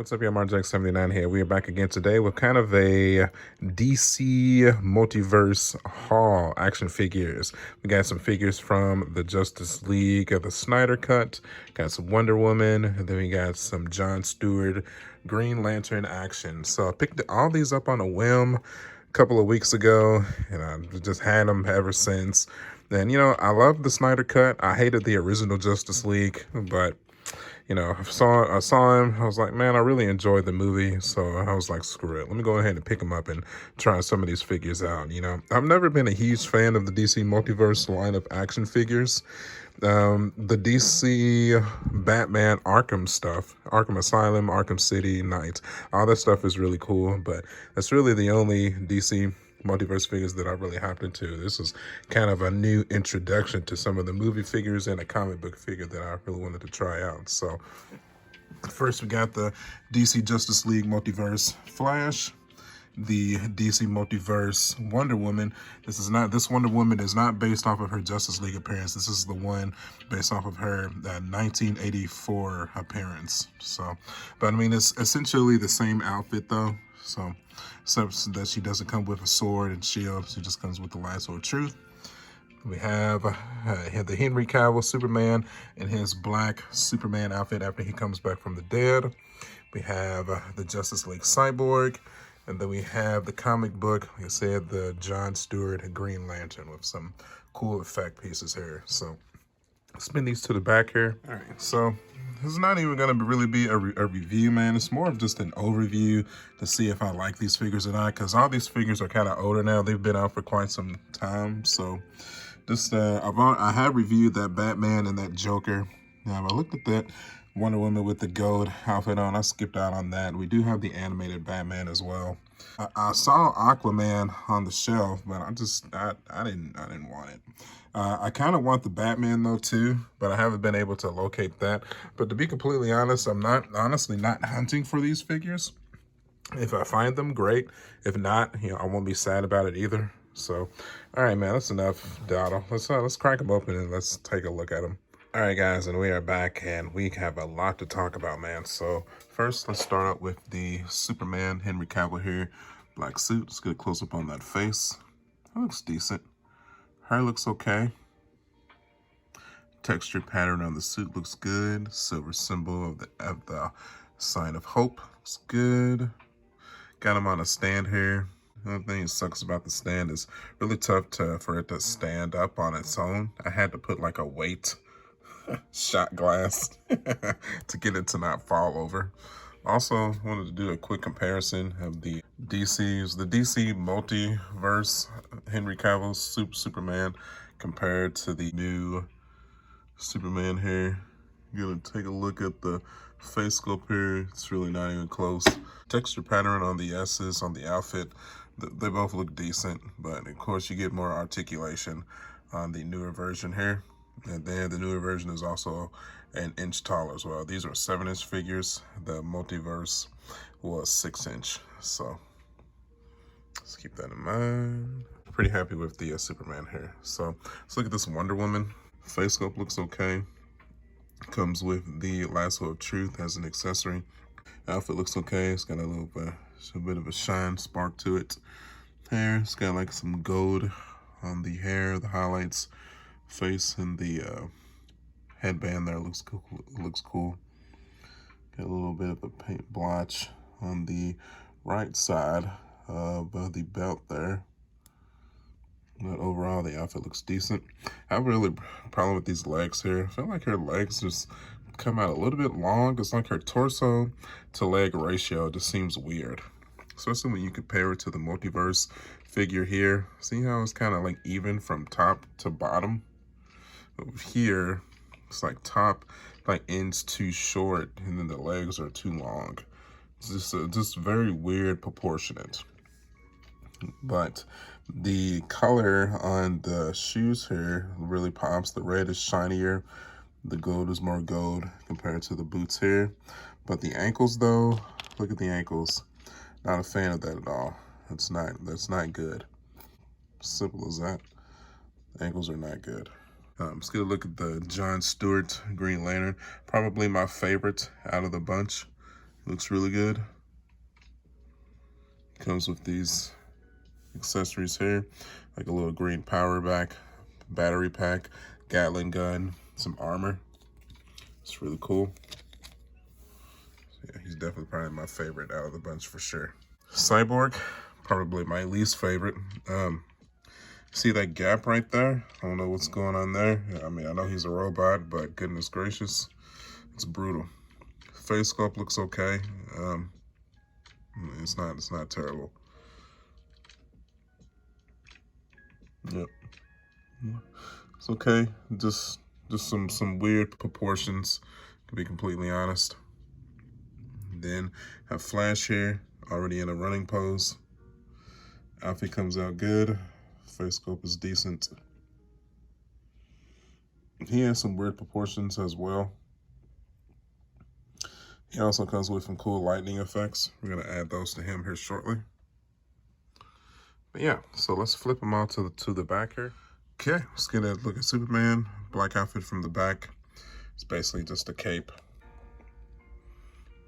What's up, y'all? Marjack79 here. We are back again today with kind of a DC Multiverse haul, action figures. We got some figures from the Justice League of the Snyder Cut, got some Wonder Woman, and then we got some John Steward Green Lantern action. So I picked all these up on a whim a couple of weeks ago, and I've just had them ever since. And, you know, I love the Snyder Cut. I hated the original Justice League, but you know, I saw him. I was like, man, I really enjoyed the movie. So I was like, screw it. Let me go ahead and pick him up and try some of these figures out. You know, I've never been a huge fan of the DC Multiverse line of action figures. The DC Batman Arkham stuff, Arkham Asylum, Arkham City, Knight, all that stuff is really cool. But that's really the only DC multiverse figures that I really hopped into. This is kind of a new introduction to some of the movie figures and a comic book figure that I really wanted to try out. So first we got the DC Justice League Multiverse Flash, the DC Multiverse Wonder Woman. This Wonder Woman is not based off of her Justice League appearance. This is the one based off of her 1984 appearance. So, but I mean, it's essentially the same outfit though. So, except that she doesn't come with a sword and shield. She just comes with the lasso of truth. We have the Henry Cavill Superman in his black Superman outfit after he comes back from the dead. We have the Justice League Cyborg. And then we have the comic book, like I said, the John Stewart Green Lantern with some cool effect pieces here. So spin these to the back here. All right, so this is not even going to really be a review, man. It's more of just an overview to see if I like these figures or not, because all these figures are kind of older now. They've been out for quite some time. So just I have reviewed that Batman and that Joker. Now I looked at that Wonder Woman with the gold outfit on. I skipped out on that. We do have the animated Batman as well. I saw Aquaman on the shelf, but I didn't want it. I kind of want the Batman though too, but I haven't been able to locate that. But to be completely honest, I'm honestly not hunting for these figures. If I find them, great. If not, you know, I won't be sad about it either. So, all right, man, that's enough dawdle. Let's crack them open and let's take a look at them. All right, guys, and we are back, and we have a lot to talk about, man. So first, let's start out with the Superman, Henry Cavill here, black suit. Let's get a close-up on that face. That looks decent. Hair looks okay. Texture pattern on the suit looks good. Silver symbol of the sign of hope looks good. Got him on a stand here. The only thing that sucks about the stand is really tough for it to stand up on its own. I had to put like a weight shot glass to get it to not fall over. Also wanted to do a quick comparison of the DC Multiverse Henry Cavill Superman compared to the new Superman here. You're gonna take a look at the face sculpt here. It's really not even close. Texture pattern on the S's on the outfit, they both look decent, but of course you get more articulation on the newer version here. And then the newer version is also an inch taller as well. These are 7-inch figures. The Multiverse was 6-inch. So let's keep that in mind. Pretty happy with the Superman here. So let's look at this Wonder Woman. Face sculpt looks okay. Comes with the lasso of truth as an accessory. Outfit looks okay. It's got a bit of a shine spark to it. Hair, it's got like some gold on the hair, the highlights. Face and the headband there looks cool. Got a little bit of a paint blotch on the right side of the belt there. But overall, the outfit looks decent. I have a really problem with these legs here. I feel like her legs just come out a little bit long. It's like her torso to leg ratio just seems weird. Especially when you compare it to the Multiverse figure here. See how it's kind of like even from top to bottom? Over here, it's like top like ends too short and then the legs are too long. It's just very weird proportionate. But the color on the shoes here really pops. The red is shinier. The gold is more gold compared to the boots here. But the ankles though, look at the ankles. Not a fan of that at all. That's not good. Simple as that. The ankles are not good. Let's get a look at the John Stewart Green Lantern. Probably my favorite out of the bunch. Looks really good. Comes with these accessories here, like a little green power back, battery pack, Gatling gun, some armor. It's really cool. So yeah, he's definitely probably my favorite out of the bunch for sure. Cyborg, probably my least favorite. See that gap right there? I don't know what's going on there. I mean, I know he's a robot, but goodness gracious, it's brutal. Face sculpt looks okay. It's not terrible. Yep. It's okay. Just some weird proportions, to be completely honest. Then have Flash here, already in a running pose. Outfit comes out good. Face sculpt is decent. He has some weird proportions as well. He also comes with some cool lightning effects. We're gonna add those to him here shortly. But yeah, so let's flip him out to the back here. Okay, let's get a look at Superman. Black outfit from the back. It's basically just a cape.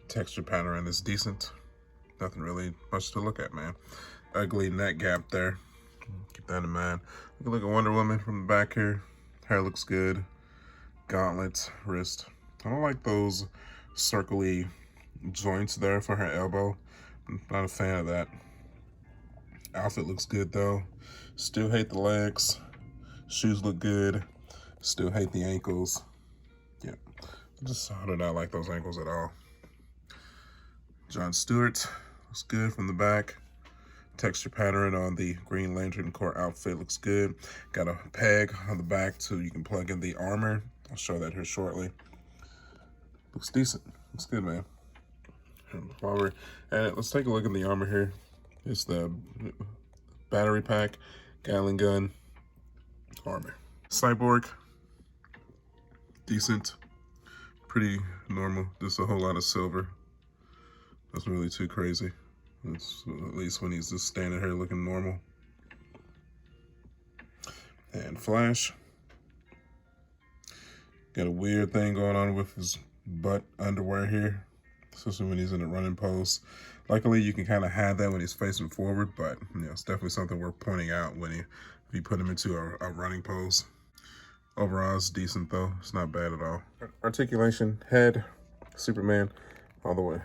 Texture pattern is decent. Nothing really much to look at, man. Ugly neck gap there. Keep that in mind. We can look at Wonder Woman from the back here. Hair looks good. Gauntlets, wrist. I don't like those circly joints there for her elbow. I'm not a fan of that. Outfit looks good though. Still hate the legs. Shoes look good. Still hate the ankles. Yeah, I do not like those ankles at all. John Stewart looks good from the back. Texture pattern on the Green Lantern Corps outfit looks good. Got a peg on the back so you can plug in the armor. I'll show that here shortly. Looks decent. Looks good, man. And while we're at it, let's take a look at the armor here. It's the battery pack, Gatling gun, armor. Cyborg, decent, pretty normal. Just a whole lot of silver. That's really too crazy. It's, at least when he's just standing here looking normal. And Flash. Got a weird thing going on with his butt underwear here, especially when he's in a running pose. Luckily, you can kind of hide that when he's facing forward, but you know, it's definitely something worth pointing out when if you put him into a running pose. Overall, it's decent though. It's not bad at all. Articulation, head, Superman, all the way.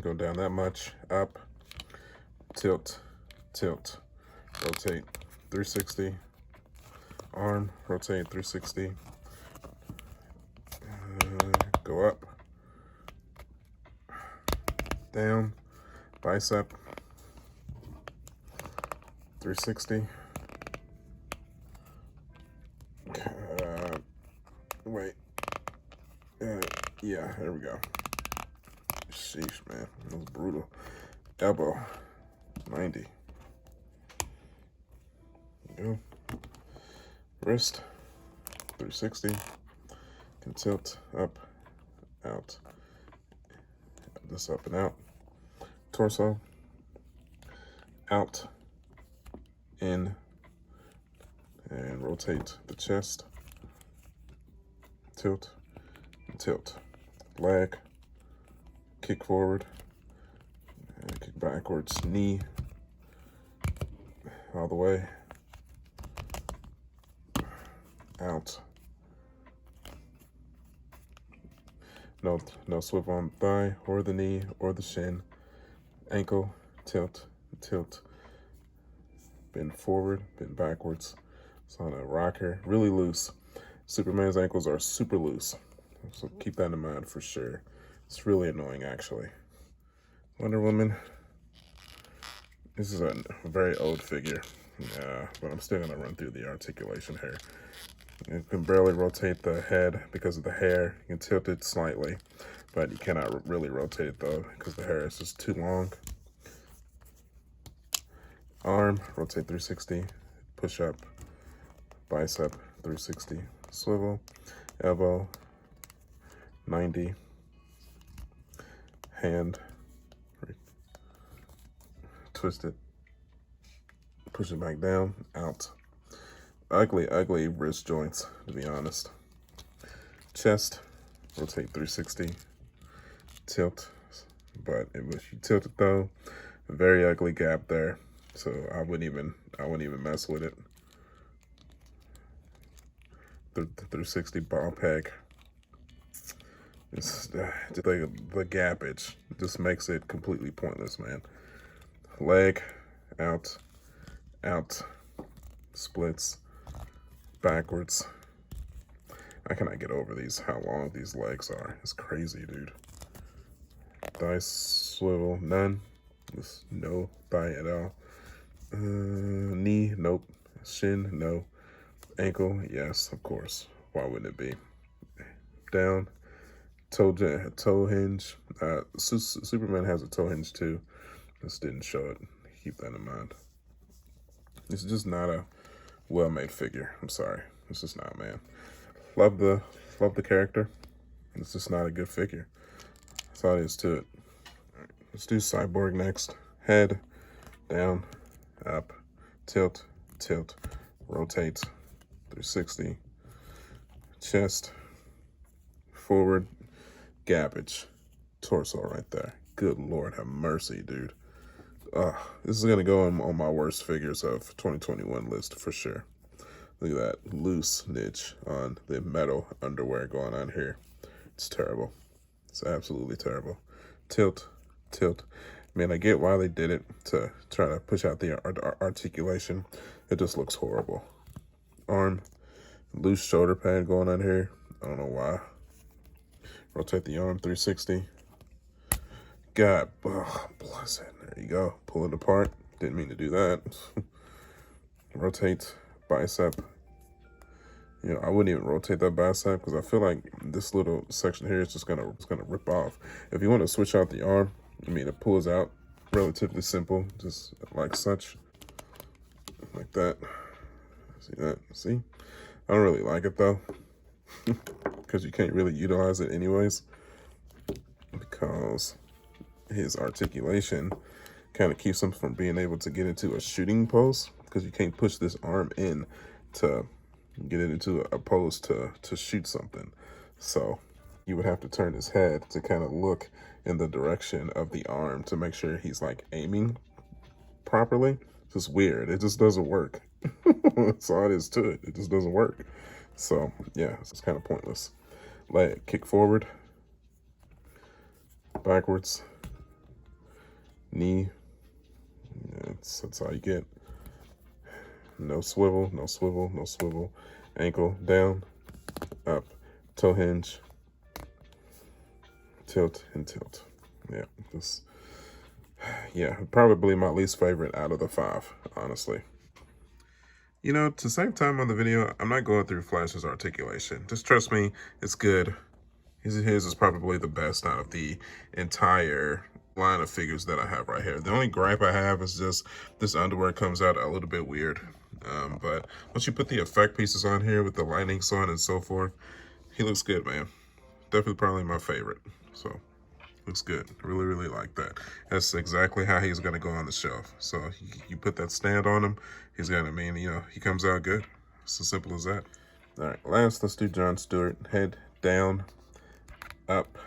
Go down that much, up, tilt, tilt, rotate, 360. Arm, rotate, 360. Go up, down, bicep, 360. Wait. Yeah, there we go. Sheesh, man. That was brutal. Elbow, 90. There you go. Wrist, 360. Can tilt up, out. This up and out. Torso, out, in, and rotate the chest. Tilt, and tilt. Leg, kick forward, and kick backwards. Knee, all the way, out. No swivel on the thigh or the knee or the shin. Ankle, tilt, tilt. Bend forward, bend backwards. It's on a rocker, really loose. Superman's ankles are super loose, so keep that in mind for sure. It's really annoying, actually. Wonder Woman. This is a very old figure, but I'm still gonna run through the articulation here. You can barely rotate the head because of the hair. You can tilt it slightly, but you cannot really rotate it though because the hair is just too long. Arm, rotate 360, push up, bicep 360, swivel, elbow 90, hand, twist it, push it back down, out. Ugly wrist joints, to be honest. Chest, rotate 360, tilt, But if you tilt it though, a very ugly gap there. So I wouldn't even mess with it. The 360 ball peg. It's just like the gappage just makes it completely pointless, man. Leg, out, out, splits, backwards. I cannot get over these, how long these legs are. It's crazy, dude. Dice swivel, none. Just no thigh at all. Knee, nope. Shin, no. Ankle, yes, of course. Why wouldn't it be? Down, toe hinge. Superman has a toe hinge too. Just didn't show it. Keep that in mind. It's just not a well-made figure. I'm sorry. It's just not, man. Love the character. It's just not a good figure. That's all there is to it. All right, let's do Cyborg next. Head, down, up, tilt, tilt, rotate, 360, chest, forward, gappage, torso right there. Good Lord have mercy, dude. This is going to go on my worst figures of 2021 list for sure. Look at that loose niche on the metal underwear going on here. It's terrible. It's absolutely terrible. Tilt, tilt. Man, I get why they did it, to try to push out the articulation. It just looks horrible. Arm, loose shoulder pad going on here. I don't know why. Rotate the arm, 360. God, oh, bless it. There you go. Pull it apart. Didn't mean to do that. Rotate bicep. You know, I wouldn't even rotate that bicep because I feel like this little section here is just gonna rip off. If you want to switch out the arm, I mean, it pulls out relatively simple, just like such, like that. See that? See? I don't really like it though, because you can't really utilize it anyways, because his articulation kind of keeps him from being able to get into a shooting pose, because you can't push this arm in to get it into a pose to shoot something. So you would have to turn his head to kind of look in the direction of the arm to make sure he's like aiming properly. It's just weird. It just doesn't work. That's all it is to it. It just doesn't work. So yeah, it's kind of pointless. Leg kick forward, backwards, knee. That's all you get. No swivel, no swivel, no swivel. Ankle down, up, toe hinge, tilt and tilt. Yeah, probably my least favorite out of the 5, honestly. You know, to save time on the video, I'm not going through Flash's articulation. Just trust me, it's good. His is probably the best out of the entire line of figures that I have right here. The only gripe I have is just this underwear comes out a little bit weird. But once you put the effect pieces on here with the lightning, so on and so forth, he looks good, man. Definitely probably my favorite. So looks good. Really, really like that. That's exactly how he's going to go on the shelf. So you put that stand on him, he's going to mean, you know, he comes out good. It's as simple as that. All right, last, let's do John Stewart. Head down, up,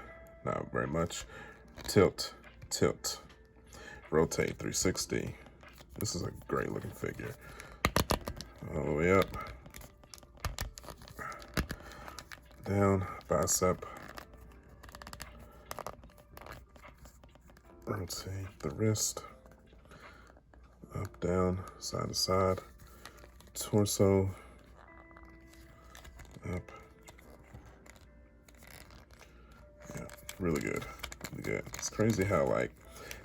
not very much. Tilt, tilt, rotate, 360. This is a great looking figure. All the way up, down, bicep, rotate the wrist, up, down, side to side, torso, up. Yeah, really good, really good. It's crazy how like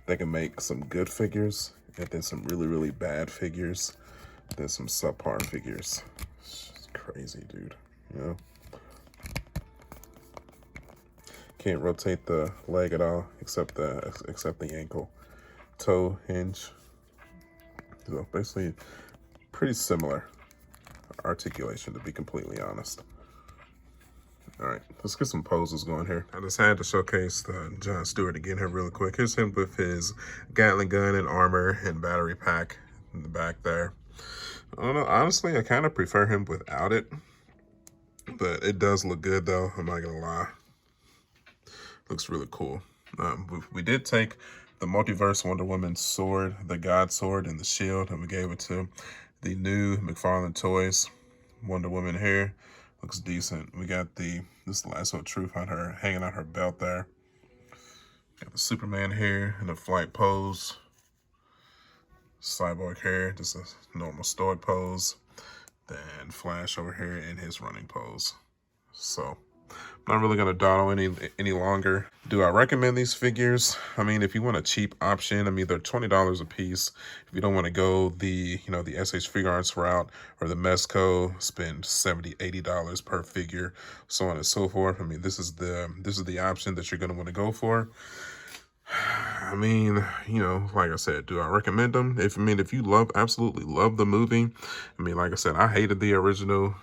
they can make some good figures and then some really, really bad figures, then some subpar figures. It's crazy, dude, you know? Can't rotate the leg at all except the ankle. Toe hinge. So basically pretty similar articulation, to be completely honest. All right, let's get some poses going here. I just had to showcase John Stewart again here really quick. Here's him with his Gatling gun and armor and battery pack in the back there. I don't know, honestly, I kind of prefer him without it, but it does look good though, I'm not gonna lie. Looks really cool. We did take the Multiverse Wonder Woman sword, the God sword, and the shield, and we gave it to the new McFarlane Toys Wonder Woman here. Looks decent. We got this lasso of truth on her, hanging on her belt there. Got the Superman here in a flight pose. Cyborg here, just a normal stoic pose. Then Flash over here in his running pose. So, I'm not really going to dawdle any longer. Do I recommend these figures? I mean, if you want a cheap option, I mean, they're $20 a piece. If you don't want to go the SH Figure Arts route or the Mesco, spend $70, $80 per figure, so on and so forth. I mean, this is the option that you're going to want to go for. I mean, like I said, do I recommend them? If you absolutely love the movie, I mean, like I said, I hated the original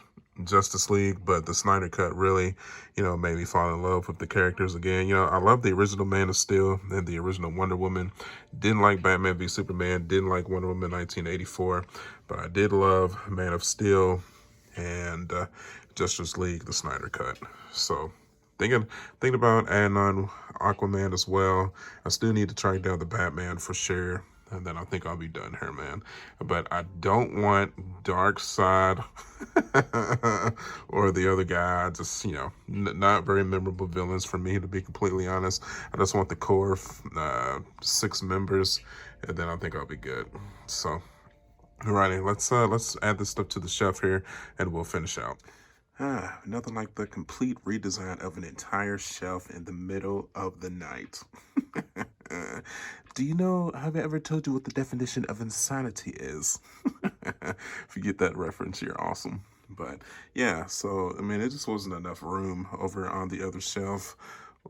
Justice League, but the Snyder Cut really, made me fall in love with the characters again. I love the original Man of Steel and the original Wonder Woman. Didn't like Batman v Superman, didn't like Wonder Woman 1984, but I did love Man of Steel and Justice League, the Snyder Cut. So, thinking about adding on Aquaman as well. I still need to track down the Batman for sure. And then I think I'll be done here, man. But I don't want Darkseid or the other guy. Just, not very memorable villains for me, to be completely honest. I just want the core 6 members, and then I think I'll be good. So, alrighty, let's add this stuff to the shelf here, and we'll finish out. Nothing like the complete redesign of an entire shelf in the middle of the night. Have I ever told you what the definition of insanity is? If you get that reference, you're awesome. But yeah, so, I mean, it just wasn't enough room over on the other shelf.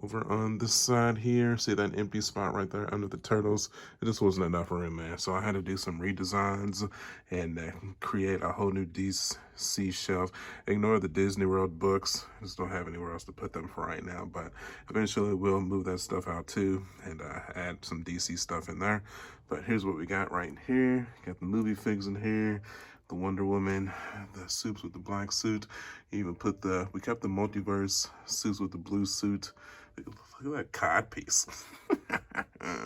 Over on this side here, see that empty spot right there under the turtles? It just wasn't enough room, man. So I had to do some redesigns and create a whole new DC shelf. Ignore the Disney World books. I just don't have anywhere else to put them for right now. But eventually we'll move that stuff out too and add some DC stuff in there. But here's what we got right here. Got the movie figs in here. The Wonder Woman, the suits with the black suit. We kept the Multiverse suits with the blue suit. Look at that cod piece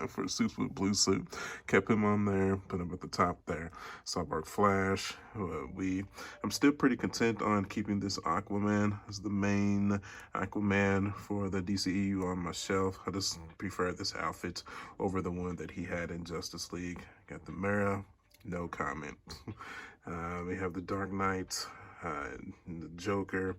for suits with blue suit. Kept him on there, put him at the top there. Cyborg Flash. I'm still pretty content on keeping this Aquaman as the main Aquaman for the DCEU on my shelf. I just prefer this outfit over the one that he had in Justice League. Got the Mara, no comment. We have the Dark Knight, the Joker,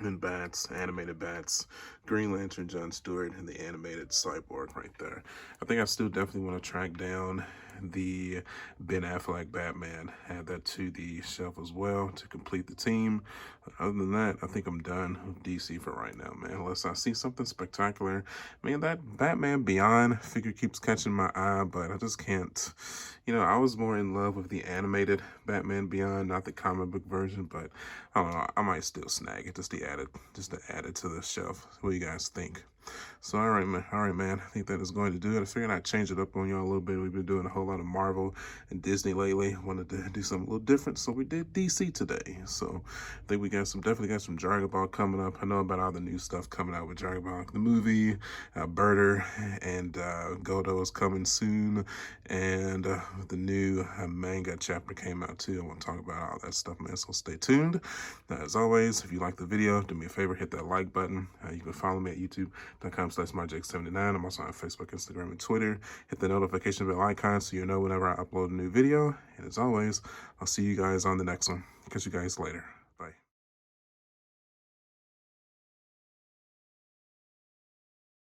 and Bats, animated Bats, Green Lantern, John Stewart, and the animated Cyborg right there. I think I still definitely want to track down the Ben Affleck Batman, add that to the shelf as well to complete the team. Other than that, I think I'm done with DC for right now, man. Unless I see something spectacular. Man, that Batman Beyond figure keeps catching my eye, but I just can't. I was more in love with the animated Batman Beyond, not the comic book version, but I don't know. I might still snag it just to add it to the shelf. What do you guys think? So, all right, man. I think that is going to do it. I figured I'd change it up on y'all a little bit. We've been doing a whole lot of Marvel and Disney lately. Wanted to do something a little different, so we did DC today. So, I think we definitely got some Dragon Ball coming up. I know about all the new stuff coming out with Dragon Ball, the movie, Berter, and Godo is coming soon, and the new manga chapter came out too. I want to talk about all that stuff, man. So stay tuned. As always, if you like the video, do me a favor, hit that like button. You can follow me at youtube.com/myjake79. I'm also on Facebook, Instagram, and Twitter. Hit the notification bell icon so you know whenever I upload a new video. And as always, I'll see you guys on the next one. Catch you guys later.